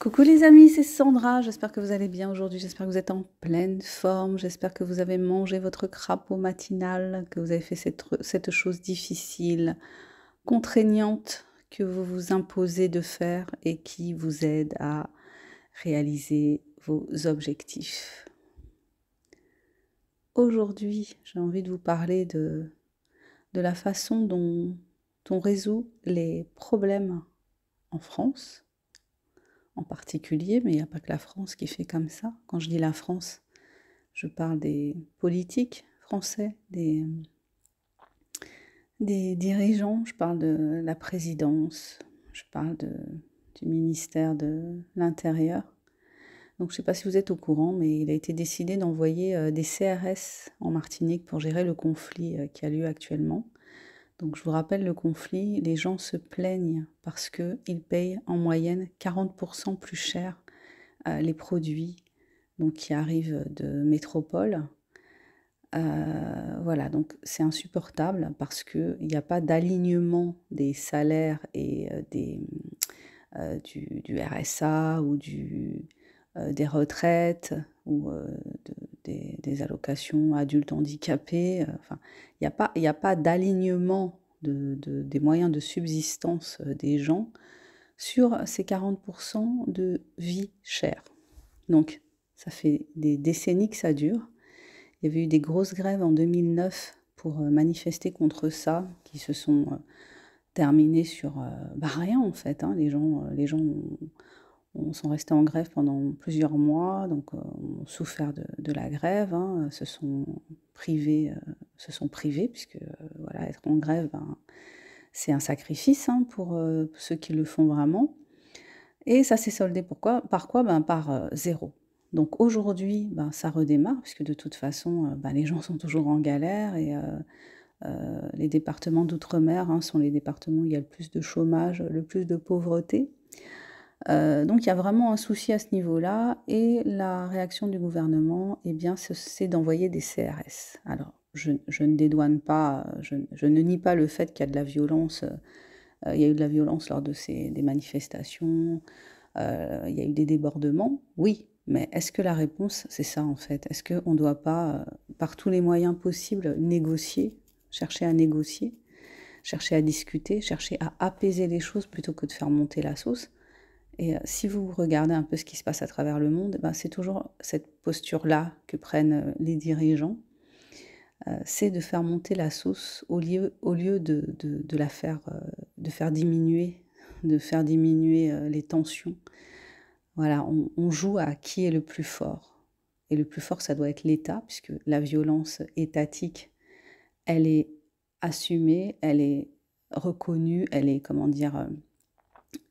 Coucou les amis, c'est Sandra, j'espère que vous allez bien aujourd'hui, j'espère que vous êtes en pleine forme, j'espère que vous avez mangé votre crapaud matinal, que vous avez fait cette chose difficile, contraignante, que vous vous imposez de faire et qui vous aide à réaliser vos objectifs. Aujourd'hui, j'ai envie de vous parler de la façon dont on résout les problèmes en France en particulier, mais il n'y a pas que la France qui fait comme ça. Quand je dis la France, je parle des politiques français, des dirigeants, je parle de la présidence, je parle du ministère de l'Intérieur. Donc je ne sais pas si vous êtes au courant, mais il a été décidé d'envoyer des CRS en Martinique pour gérer le conflit qui a lieu actuellement. Donc je vous rappelle le conflit, les gens se plaignent parce qu'ils payent en moyenne 40% plus cher les produits donc, qui arrivent de métropole. Voilà, donc c'est insupportable parce qu'il n'y a pas d'alignement des salaires et du RSA ou des retraites ou des allocations adultes handicapés. Enfin, il n'y a pas d'alignement des moyens de subsistance des gens sur ces 40% de vie chère. Donc, ça fait des décennies que ça dure. Il y avait eu des grosses grèves en 2009 pour manifester contre ça, qui se sont terminées sur rien en fait. Hein. Les gens sont restés en grève pendant plusieurs mois, donc ont souffert de la grève, hein, se sont privés, puisque voilà, être en grève, c'est un sacrifice hein, pour ceux qui le font vraiment. Et ça s'est soldé par quoi par zéro. Donc aujourd'hui, ça redémarre, puisque de toute façon, les gens sont toujours en galère et les départements d'outre-mer hein, sont les départements où il y a le plus de chômage, le plus de pauvreté. Donc il y a vraiment un souci à ce niveau-là et la réaction du gouvernement, eh bien, c'est d'envoyer des CRS. Alors, je ne dédouane pas, je ne nie pas le fait qu'il y a de la violence. Il y a eu de la violence lors des manifestations, il y a eu des débordements, oui, mais est-ce que la réponse, c'est ça en fait? Est-ce qu'on ne doit pas, par tous les moyens possibles, chercher à négocier, chercher à discuter, chercher à apaiser les choses plutôt que de faire monter la sauce? Et si vous regardez un peu ce qui se passe à travers le monde, c'est toujours cette posture-là que prennent les dirigeants, c'est de faire monter la sauce au lieu de faire diminuer, les tensions. Voilà, on joue à qui est le plus fort. Et le plus fort, ça doit être l'État, puisque la violence étatique, elle est assumée, elle est reconnue, elle est,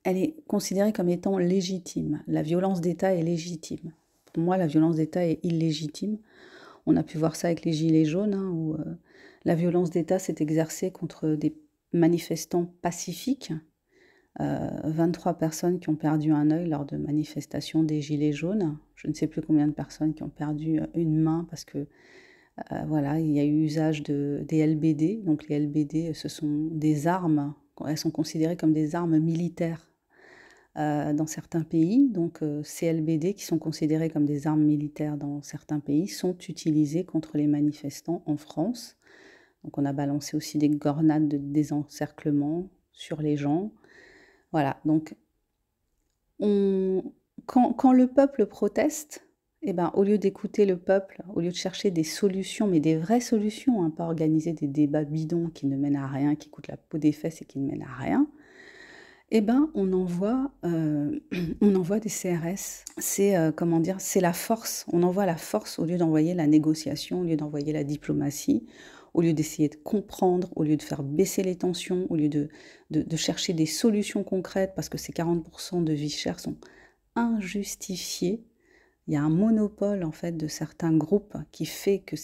elle est considérée comme étant légitime. La violence d'État est légitime. Pour moi, la violence d'État est illégitime. On a pu voir ça avec les Gilets jaunes, hein, où la violence d'État s'est exercée contre des manifestants pacifiques. 23 personnes qui ont perdu un œil lors de manifestations des Gilets jaunes. Je ne sais plus combien de personnes qui ont perdu une main parce que voilà, il y a eu usage des LBD. Donc les LBD, ce sont des armes, elles sont considérées comme des armes militaires dans certains pays. Donc ces LBD qui sont considérées comme des armes militaires dans certains pays sont utilisées contre les manifestants en France. Donc on a balancé aussi des grenades de désencerclement sur les gens. Voilà, donc quand le peuple proteste, eh ben, au lieu d'écouter le peuple, au lieu de chercher des solutions, mais des vraies solutions, hein, pas organiser des débats bidons qui ne mènent à rien, qui coûtent la peau des fesses et qui ne mènent à rien, eh ben, on envoie des CRS. C'est c'est la force. On envoie la force au lieu d'envoyer la négociation, au lieu d'envoyer la diplomatie, au lieu d'essayer de comprendre, au lieu de faire baisser les tensions, au lieu de chercher des solutions concrètes, parce que ces 40% de vie chère sont injustifiés. Il y a un monopole en fait de certains groupes qui fait que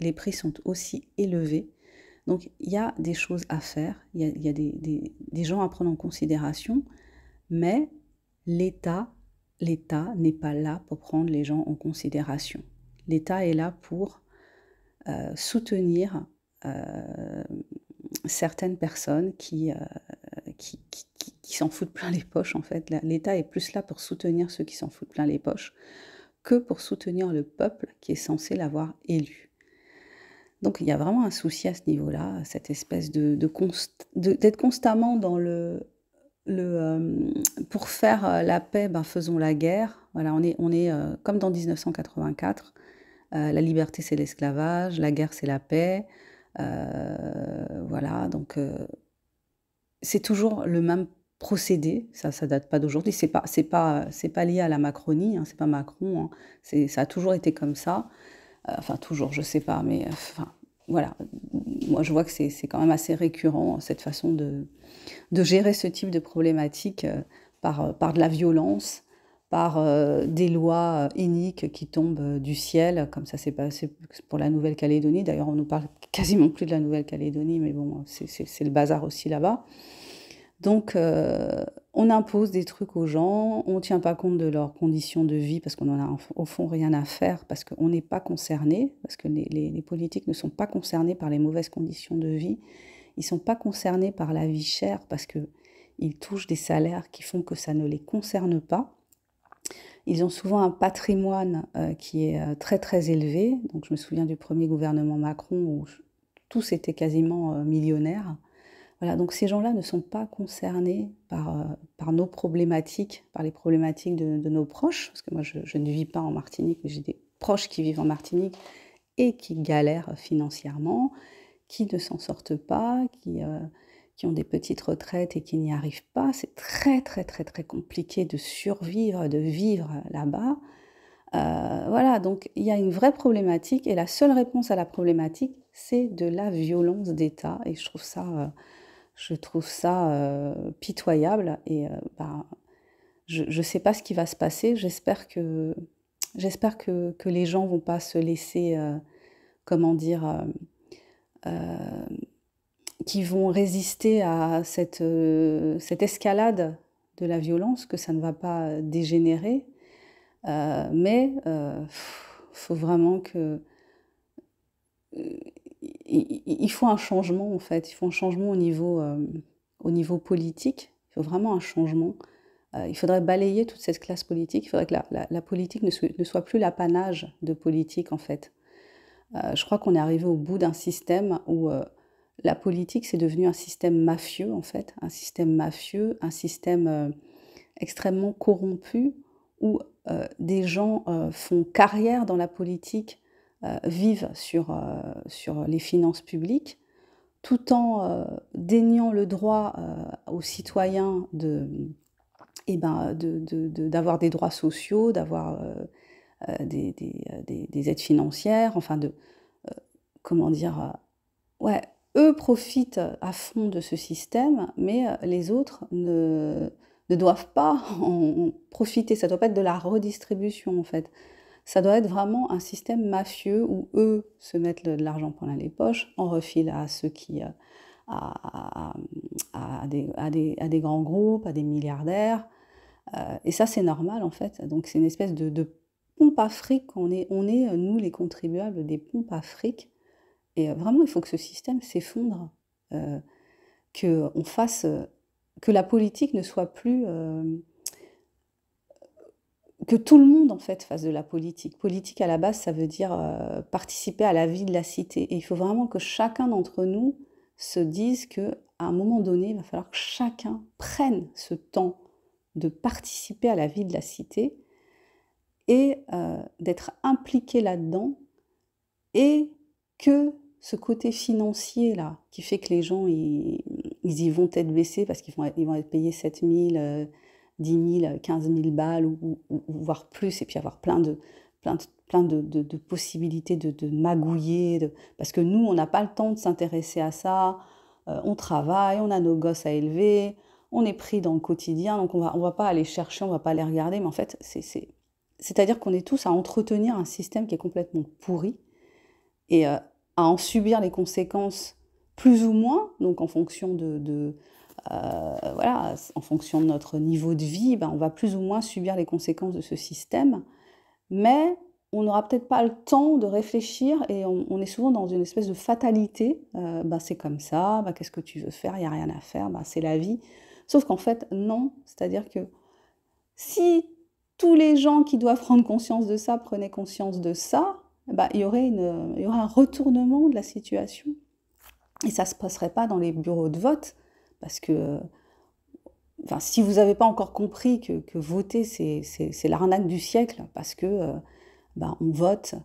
les prix sont aussi élevés. Donc il y a des choses à faire, il y a des gens à prendre en considération, mais l'État n'est pas là pour prendre les gens en considération. L'État est là pour soutenir certaines personnes qui qui s'en foutent plein les poches, en fait. L'État est plus là pour soutenir ceux qui s'en foutent plein les poches que pour soutenir le peuple qui est censé l'avoir élu. Donc il y a vraiment un souci à ce niveau-là, cette espèce d'être constamment dans pour faire, la paix, ben, faisons la guerre. Voilà, on est comme dans 1984, la liberté, c'est l'esclavage, la guerre, c'est la paix. Voilà, donc c'est toujours le même procédé, ça date pas d'aujourd'hui, c'est pas lié à la Macronie, hein, c'est pas Macron, hein, ça a toujours été comme ça. Enfin toujours, je sais pas, mais enfin, voilà. Moi, je vois que c'est quand même assez récurrent, cette façon de gérer ce type de problématique, par de la violence, par, des lois, iniques qui tombent, du ciel, comme ça s'est passé pour la Nouvelle-Calédonie. D'ailleurs, on nous parle quasiment plus de la Nouvelle-Calédonie, mais bon, c'est le bazar aussi là-bas. Donc, on impose des trucs aux gens, on ne tient pas compte de leurs conditions de vie parce qu'on en a au fond rien à faire, parce qu'on n'est pas concerné, parce que les politiques ne sont pas concernés par les mauvaises conditions de vie. Ils ne sont pas concernés par la vie chère parce qu'ils touchent des salaires qui font que ça ne les concerne pas. Ils ont souvent un patrimoine qui est très très élevé. Donc je me souviens du premier gouvernement Macron où tous étaient quasiment millionnaires. Voilà, donc ces gens-là ne sont pas concernés par nos problématiques, par les problématiques de nos proches, parce que moi je ne vis pas en Martinique, mais j'ai des proches qui vivent en Martinique et qui galèrent financièrement, qui ne s'en sortent pas, qui ont des petites retraites et qui n'y arrivent pas. C'est très très très très compliqué de survivre, de vivre là-bas. Voilà, donc il y a une vraie problématique et la seule réponse à la problématique, c'est de la violence d'État et je trouve ça pitoyable et ben, je ne sais pas ce qui va se passer. J'espère que les gens vont pas se laisser, comment dire, qui vont résister à cette escalade de la violence, que ça ne va pas dégénérer. Mais faut vraiment que il faut un changement en fait. Il faut un changement au niveau politique. Il faut vraiment un changement. Il faudrait balayer toute cette classe politique. Il faudrait que la politique ne soit plus l'apanage de politiques en fait. Je crois qu'on est arrivé au bout d'un système où la politique c'est devenu un système mafieux en fait, un système mafieux, un système extrêmement corrompu où des gens font carrière dans la politique, vivent sur les finances publiques, tout en déniant le droit aux citoyens d'avoir des droits sociaux, d'avoir des aides financières, enfin comment dire, ouais, eux profitent à fond de ce système, mais les autres ne doivent pas en profiter. Ça doit pas être de la redistribution, en fait. Ça doit être vraiment un système mafieux où eux se mettent de l'argent plein les poches, en refilent à ceux qui, à, à des grands groupes, à des milliardaires. Et ça, c'est normal, en fait. Donc, c'est une espèce de pompe à fric. On est, nous, les contribuables, des pompes à fric. Et vraiment, il faut que ce système s'effondre, qu'on fasse, que la politique ne soit plus, que tout le monde en fait fasse de la politique. Politique à la base, ça veut dire participer à la vie de la cité. Et il faut vraiment que chacun d'entre nous se dise que à un moment donné, il va falloir que chacun prenne ce temps de participer à la vie de la cité et d'être impliqué là-dedans et que ce côté financier là, qui fait que les gens ils y vont tête baissée parce ils vont être payés 7 000, 10 000, 15 000 balles ou voire plus, et puis avoir plein de possibilités de magouiller, parce que nous, on n'a pas le temps de s'intéresser à ça, on travaille, on a nos gosses à élever, on est pris dans le quotidien, donc on va pas aller chercher, on va pas aller regarder, mais en fait, c'est-à-dire qu'on est tous à entretenir un système qui est complètement pourri, et à en subir les conséquences plus ou moins, donc en fonction voilà, en fonction de notre niveau de vie, ben, on va plus ou moins subir les conséquences de ce système, mais on n'aura peut-être pas le temps de réfléchir et on est souvent dans une espèce de fatalité. Ben, c'est comme ça, ben, qu'est-ce que tu veux faire? Il n'y a rien à faire, ben, c'est la vie. Sauf qu'en fait, non. C'est-à-dire que si tous les gens qui doivent prendre conscience de ça prenaient conscience de ça, bah, il y aurait un retournement de la situation. Et ça ne se passerait pas dans les bureaux de vote, parce que enfin, si vous n'avez pas encore compris que voter, c'est l'arnaque du siècle, parce que bah, on vote.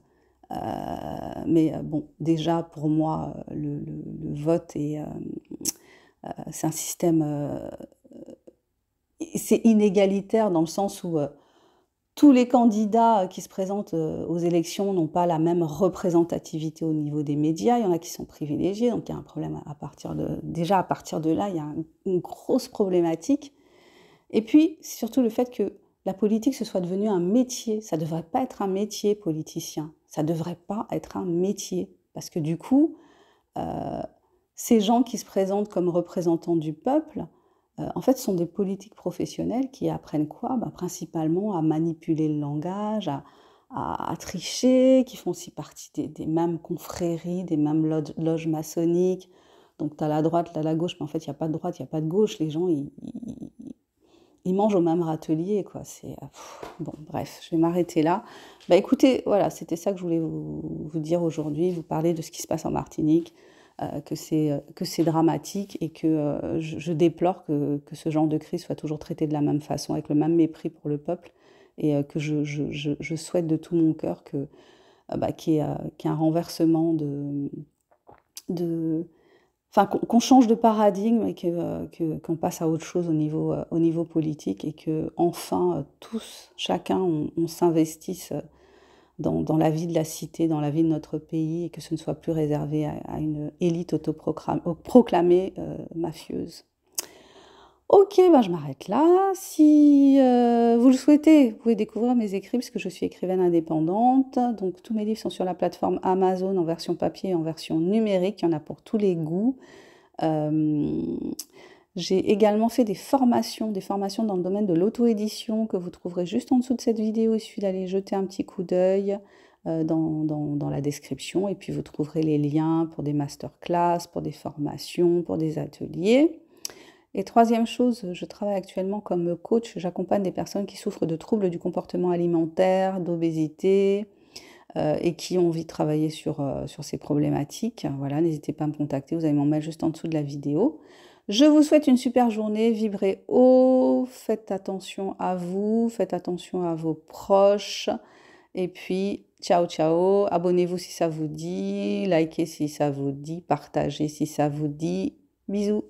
Mais bon, déjà, pour moi, le vote c'est un système, c'est inégalitaire dans le sens où tous les candidats qui se présentent aux élections n'ont pas la même représentativité au niveau des médias. Il y en a qui sont privilégiés, donc il y a un problème déjà à partir de là, il y a une grosse problématique. Et puis, surtout le fait que la politique, ce soit devenu un métier. Ça ne devrait pas être un métier, politicien. Ça ne devrait pas être un métier. Parce que du coup, ces gens qui se présentent comme représentants du peuple, en fait, sont des politiques professionnels qui apprennent quoi? Bah, principalement à manipuler le langage, à tricher, qui font aussi partie des mêmes confréries, des mêmes loges maçonniques. Donc, tu as la droite, tu as la gauche, mais en fait, il n'y a pas de droite, il n'y a pas de gauche. Les gens, ils mangent au même râtelier, quoi. Bon, bref, je vais m'arrêter là. Bah écoutez, voilà, c'était ça que je voulais vous dire aujourd'hui, vous parler de ce qui se passe en Martinique, que c'est dramatique et que je déplore que ce genre de crise soit toujours traité de la même façon, avec le même mépris pour le peuple, et que je souhaite de tout mon cœur qu'il y ait un renversement de, enfin, qu'on change de paradigme et qu'on passe à autre chose au niveau politique et que enfin tous, chacun, on s'investisse dans la vie de la cité, dans la vie de notre pays et que ce ne soit plus réservé à une élite autoproclamée mafieuse. Ok, ben je m'arrête là. Si vous le souhaitez, vous pouvez découvrir mes écrits parce que je suis écrivaine indépendante. Donc tous mes livres sont sur la plateforme Amazon en version papier et en version numérique. Il y en a pour tous les goûts. J'ai également fait des formations dans le domaine de l'auto-édition que vous trouverez juste en dessous de cette vidéo. Il suffit d'aller jeter un petit coup d'œil dans la description et puis vous trouverez les liens pour des masterclass, pour des formations, pour des ateliers. Et troisième chose, je travaille actuellement comme coach. J'accompagne des personnes qui souffrent de troubles du comportement alimentaire, d'obésité, et qui ont envie de travailler sur ces problématiques. Voilà, n'hésitez pas à me contacter, vous avez mon mail juste en dessous de la vidéo. Je vous souhaite une super journée, vibrez haut, faites attention à vous, faites attention à vos proches, et puis ciao ciao, abonnez-vous si ça vous dit, likez si ça vous dit, partagez si ça vous dit, bisous.